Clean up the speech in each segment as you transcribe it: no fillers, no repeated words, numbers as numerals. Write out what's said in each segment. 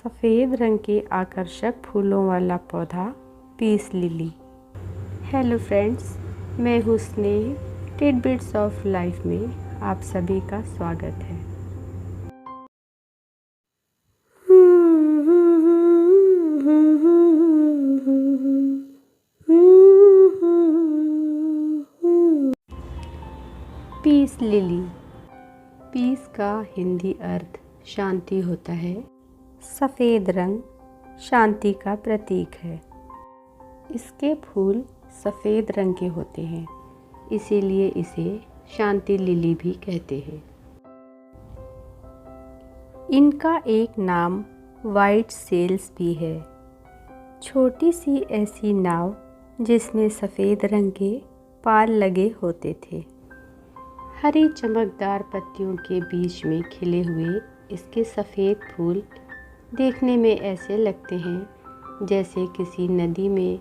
सफ़ेद रंग के आकर्षक फूलों वाला पौधा पीस लिली। हेलो फ्रेंड्स, मैं हूँ स्नेह। टिडबिट्स ऑफ लाइफ में आप सभी का स्वागत है। Peace lily. पीस का हिंदी अर्थ शांति होता है। सफ़ेद रंग शांति का प्रतीक है। इसके फूल सफ़ेद रंग के होते हैं, इसीलिए इसे शांति लिली भी कहते हैं। इनका एक नाम वाइट सेल्स भी है। छोटी सी ऐसी नाव जिसमें सफ़ेद रंग के पाल लगे होते थे। हरी चमकदार पत्तियों के बीच में खिले हुए इसके सफ़ेद फूल देखने में ऐसे लगते हैं जैसे किसी नदी में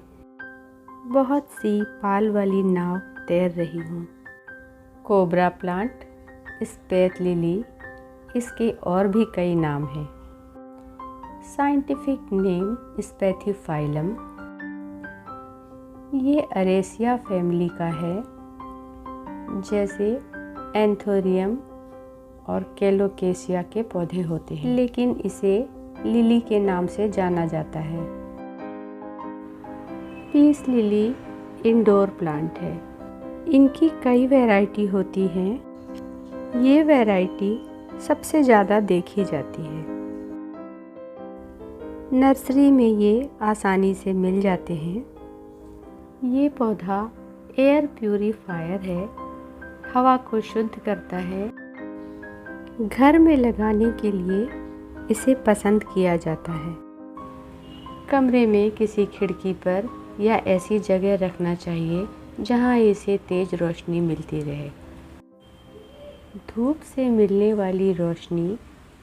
बहुत सी पाल वाली नाव तैर रही हो। कोबरा प्लांट, स्पेथ लिली, इसके और भी कई नाम हैं। Scientific name spathiphyllum. ये अरेसिया फैमिली का है, जैसे एंथोरियम और कैलोकेसिया के पौधे होते हैं, लेकिन इसे लिली के नाम से जाना जाता है। पीस लिली इंडोर प्लांट है। इनकी कई वैरायटी होती हैं। ये वैरायटी सबसे ज़्यादा देखी जाती है। नर्सरी में ये आसानी से मिल जाते हैं। ये पौधा एयर प्यूरीफायर है, हवा को शुद्ध करता है। घर में लगाने के लिए इसे पसंद किया जाता है। कमरे में किसी खिड़की पर या ऐसी जगह रखना चाहिए जहां इसे तेज रोशनी मिलती रहे। धूप से मिलने वाली रोशनी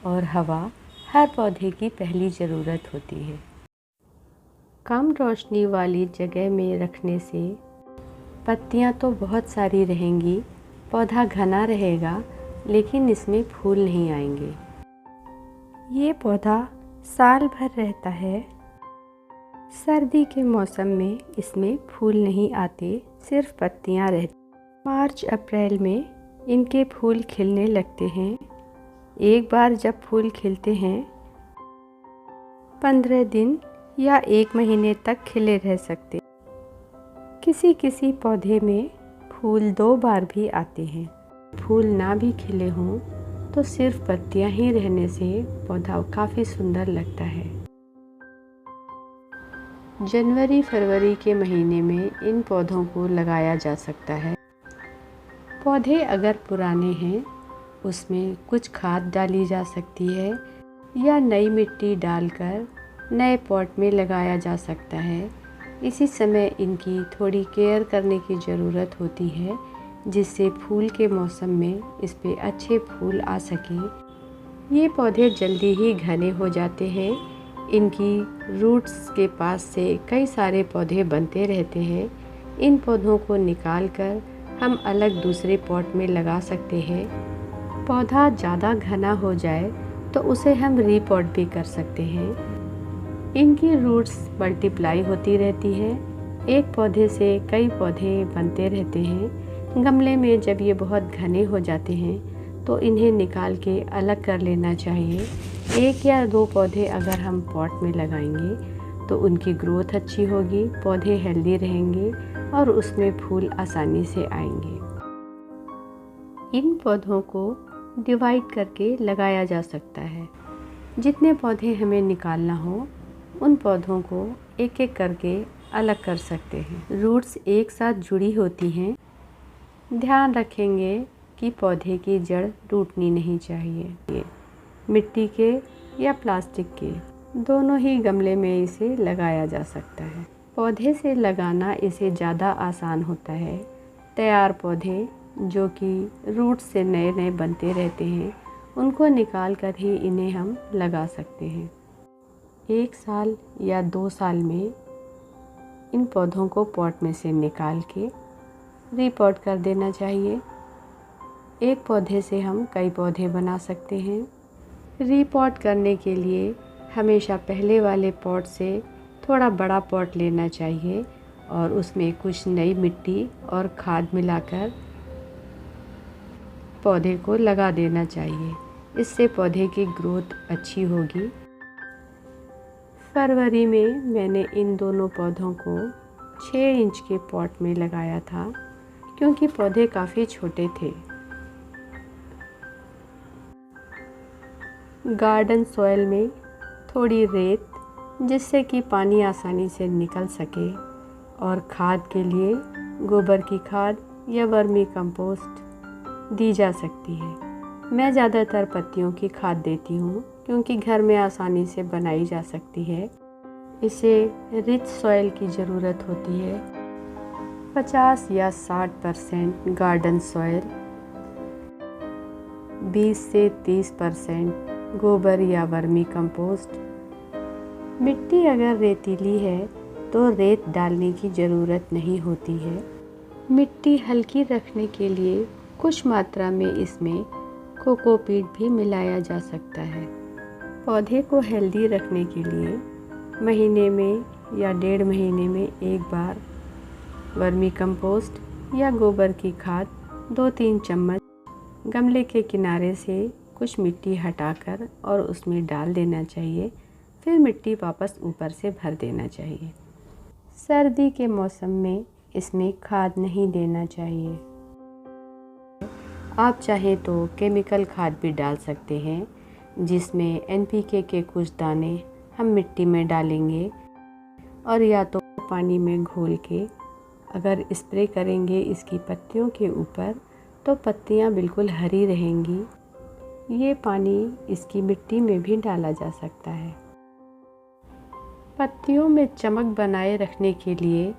और हवा हर पौधे की पहली ज़रूरत होती है। कम रोशनी वाली जगह में रखने से पत्तियां तो बहुत सारी रहेंगी, पौधा घना रहेगा, लेकिन इसमें फूल नहीं आएंगे। ये पौधा साल भर रहता है। सर्दी के मौसम में इसमें फूल नहीं आते, सिर्फ पत्तियां रहती। मार्च अप्रैल में इनके फूल खिलने लगते हैं। एक बार जब फूल खिलते हैं 15 दिन या 1 महीने तक खिले रह सकते। किसी किसी पौधे में फूल 2 बार भी आते हैं। फूल ना भी खिले हों तो सिर्फ पत्तियां ही रहने से पौधा काफ़ी सुंदर लगता है। जनवरी फरवरी के महीने में इन पौधों को लगाया जा सकता है। पौधे अगर पुराने हैं उसमें कुछ खाद डाली जा सकती है या नई मिट्टी डालकर नए पॉट में लगाया जा सकता है। इसी समय इनकी थोड़ी केयर करने की ज़रूरत होती है, जिससे फूल के मौसम में इस पे अच्छे फूल आ सकें। ये पौधे जल्दी ही घने हो जाते हैं। इनकी रूट्स के पास से कई सारे पौधे बनते रहते हैं। इन पौधों को निकालकर हम अलग दूसरे पॉट में लगा सकते हैं। पौधा ज़्यादा घना हो जाए तो उसे हम रीपॉट भी कर सकते हैं। इनकी रूट्स मल्टीप्लाई होती रहती है। एक पौधे से कई पौधे बनते रहते हैं। गमले में जब ये बहुत घने हो जाते हैं तो इन्हें निकाल के अलग कर लेना चाहिए। 1 या 2 पौधे अगर हम पॉट में लगाएंगे तो उनकी ग्रोथ अच्छी होगी, पौधे हेल्दी रहेंगे और उसमें फूल आसानी से आएंगे। इन पौधों को डिवाइड करके लगाया जा सकता है। जितने पौधे हमें निकालना हो उन पौधों को एक एक करके अलग कर सकते हैं। रूट्स एक साथ जुड़ी होती हैं। ध्यान रखेंगे कि पौधे की जड़ टूटनी नहीं चाहिए। मिट्टी के या प्लास्टिक के, दोनों ही गमले में इसे लगाया जा सकता है। पौधे से लगाना इसे ज़्यादा आसान होता है। तैयार पौधे जो कि रूट से नए नए बनते रहते हैं, उनको निकाल कर ही इन्हें हम लगा सकते हैं। 1 साल या 2 साल में इन पौधों को पॉट में से निकाल के रीपॉट कर देना चाहिए। एक पौधे से हम कई पौधे बना सकते हैं। रीपॉट करने के लिए हमेशा पहले वाले पॉट से थोड़ा बड़ा पॉट लेना चाहिए और उसमें कुछ नई मिट्टी और खाद मिलाकर पौधे को लगा देना चाहिए। इससे पौधे की ग्रोथ अच्छी होगी। फरवरी में मैंने इन दोनों पौधों को 6 इंच के पॉट में लगाया था क्योंकि पौधे काफ़ी छोटे थे। गार्डन सॉइल में थोड़ी रेत, जिससे कि पानी आसानी से निकल सके, और खाद के लिए गोबर की खाद या वर्मी कंपोस्ट दी जा सकती है। मैं ज़्यादातर पत्तियों की खाद देती हूँ क्योंकि घर में आसानी से बनाई जा सकती है। इसे रिच सॉइल की ज़रूरत होती है। 50 या 60% गार्डन सॉइल, 20 से 30% गोबर या वर्मी कंपोस्ट। मिट्टी अगर रेतीली है तो रेत डालने की ज़रूरत नहीं होती है। मिट्टी हल्की रखने के लिए कुछ मात्रा में इसमें कोकोपीट भी मिलाया जा सकता है। पौधे को हेल्दी रखने के लिए महीने में या 1.5 महीने में एक बार वर्मी कंपोस्ट या गोबर की खाद 2-3 चम्मच गमले के किनारे से कुछ मिट्टी हटाकर और उसमें डाल देना चाहिए। फिर मिट्टी वापस ऊपर से भर देना चाहिए। सर्दी के मौसम में इसमें खाद नहीं देना चाहिए। आप चाहें तो केमिकल खाद भी डाल सकते हैं, जिसमें NPK के कुछ दाने हम मिट्टी में डालेंगे और या तो पानी में घोल के अगर स्प्रे करेंगे इसकी पत्तियों के ऊपर तो पत्तियां बिल्कुल हरी रहेंगी। ये पानी इसकी मिट्टी में भी डाला जा सकता है। पत्तियों में चमक बनाए रखने के लिए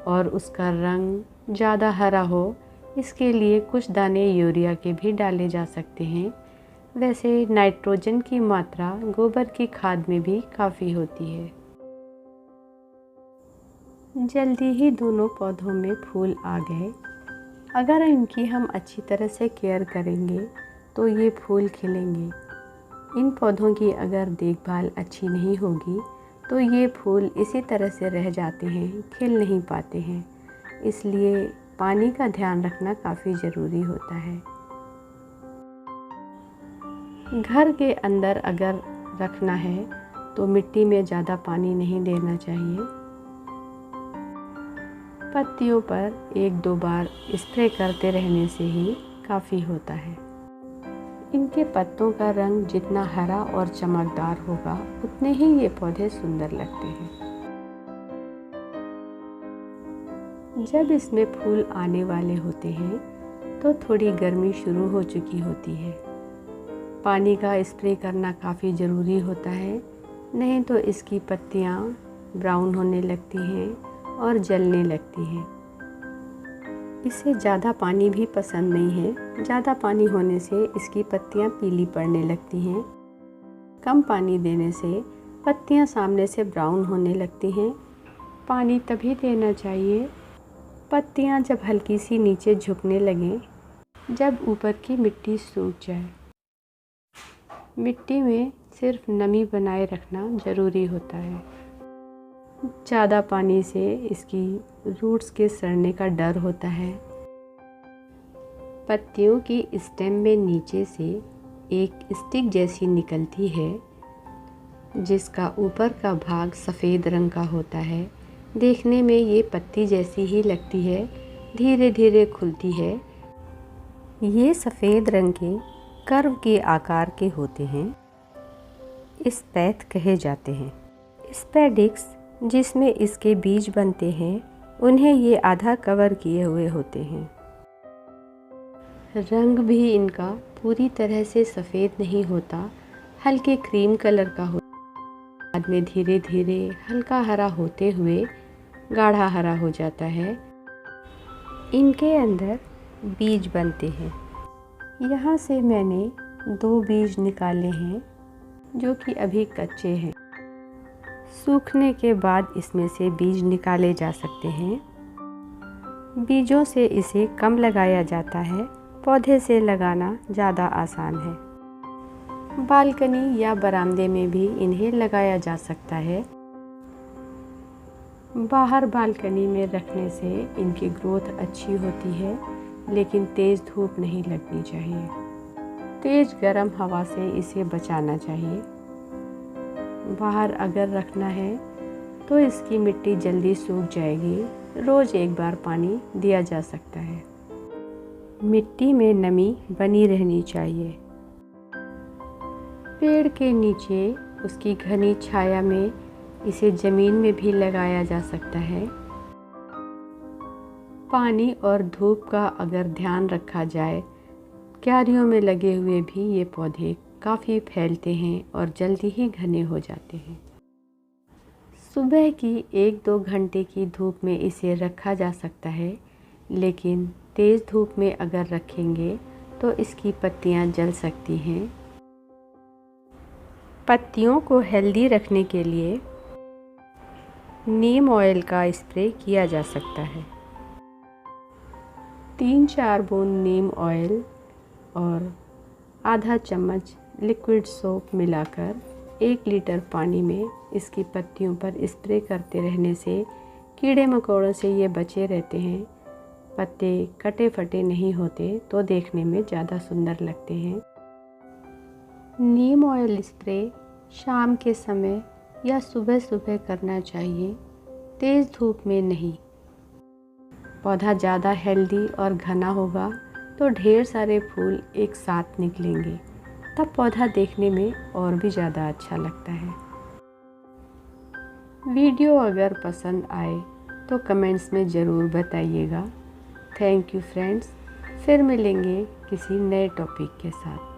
और उसका रंग ज़्यादा हरा हो, इसके लिए कुछ दाने यूरिया के भी डाले जा सकते हैं। वैसे नाइट्रोजन की मात्रा गोबर की खाद में भी काफ़ी होती है। जल्दी ही दोनों पौधों में फूल आ गए। अगर इनकी हम अच्छी तरह से केयर करेंगे तो ये फूल खिलेंगे। इन पौधों की अगर देखभाल अच्छी नहीं होगी तो ये फूल इसी तरह से रह जाते हैं, खिल नहीं पाते हैं। इसलिए पानी का ध्यान रखना काफ़ी ज़रूरी होता है। घर के अंदर अगर रखना है तो मिट्टी में ज़्यादा पानी नहीं देना चाहिए। पत्तियों पर 1-2 बार स्प्रे करते रहने से ही काफ़ी होता है। इनके पत्तों का रंग जितना हरा और चमकदार होगा उतने ही ये पौधे सुंदर लगते हैं। जब इसमें फूल आने वाले होते हैं तो थोड़ी गर्मी शुरू हो चुकी होती है। पानी का स्प्रे करना काफ़ी ज़रूरी होता है, नहीं तो इसकी पत्तियाँ ब्राउन होने लगती हैं और जलने लगती हैं। इसे ज़्यादा पानी भी पसंद नहीं है। ज़्यादा पानी होने से इसकी पत्तियाँ पीली पड़ने लगती हैं। कम पानी देने से पत्तियाँ सामने से ब्राउन होने लगती हैं। पानी तभी देना चाहिए पत्तियाँ जब हल्की सी नीचे झुकने लगें, जब ऊपर की मिट्टी सूख जाए। मिट्टी में सिर्फ नमी बनाए रखना ज़रूरी होता है। ज़्यादा पानी से इसकी रूट्स के सड़ने का डर होता है। पत्तियों की स्टेम में नीचे से एक स्टिक जैसी निकलती है, जिसका ऊपर का भाग सफ़ेद रंग का होता है। देखने में ये पत्ती जैसी ही लगती है, धीरे धीरे खुलती है। ये सफ़ेद रंग के कर्व के आकार के होते हैं। स्पैथ कहे जाते हैं। स्पैडिक्स जिसमें इसके बीज बनते हैं, उन्हें ये आधा कवर किए हुए होते हैं। रंग भी इनका पूरी तरह से सफ़ेद नहीं होता, हल्के क्रीम कलर का होता है। बाद में धीरे धीरे हल्का हरा होते हुए गाढ़ा हरा हो जाता है। इनके अंदर बीज बनते हैं। यहाँ से मैंने 2 बीज निकाले हैं जो कि अभी कच्चे हैं। सूखने के बाद इसमें से बीज निकाले जा सकते हैं। बीजों से इसे कम लगाया जाता है, पौधे से लगाना ज़्यादा आसान है। बालकनी या बरामदे में भी इन्हें लगाया जा सकता है। बाहर बालकनी में रखने से इनकी ग्रोथ अच्छी होती है, लेकिन तेज़ धूप नहीं लगनी चाहिए। तेज़ गर्म हवा से इसे बचाना चाहिए। बाहर अगर रखना है तो इसकी मिट्टी जल्दी सूख जाएगी। रोज़ एक बार पानी दिया जा सकता है। मिट्टी में नमी बनी रहनी चाहिए। पेड़ के नीचे उसकी घनी छाया में इसे ज़मीन में भी लगाया जा सकता है। पानी और धूप का अगर ध्यान रखा जाए, क्यारियों में लगे हुए भी ये पौधे काफ़ी फैलते हैं और जल्दी ही घने हो जाते हैं। सुबह की 1-2 घंटे की धूप में इसे रखा जा सकता है, लेकिन तेज़ धूप में अगर रखेंगे तो इसकी पत्तियां जल सकती हैं। पत्तियों को हेल्दी रखने के लिए नीम ऑयल का स्प्रे किया जा सकता है। 3-4 बूंद नीम ऑयल और आधा चम्मच लिक्विड सोप मिलाकर 1 लीटर पानी में इसकी पत्तियों पर स्प्रे करते रहने से कीड़े मकोड़ों से ये बचे रहते हैं। पत्ते कटे फटे नहीं होते तो देखने में ज़्यादा सुंदर लगते हैं। नीम ऑयल स्प्रे शाम के समय या सुबह सुबह करना चाहिए, तेज़ धूप में नहीं। पौधा ज़्यादा हेल्दी और घना होगा तो ढेर सारे फूल एक साथ निकलेंगे, तब पौधा देखने में और भी ज़्यादा अच्छा लगता है। वीडियो अगर पसंद आए तो कमेंट्स में ज़रूर बताइएगा। थैंक यू फ्रेंड्स, फिर मिलेंगे किसी नए टॉपिक के साथ।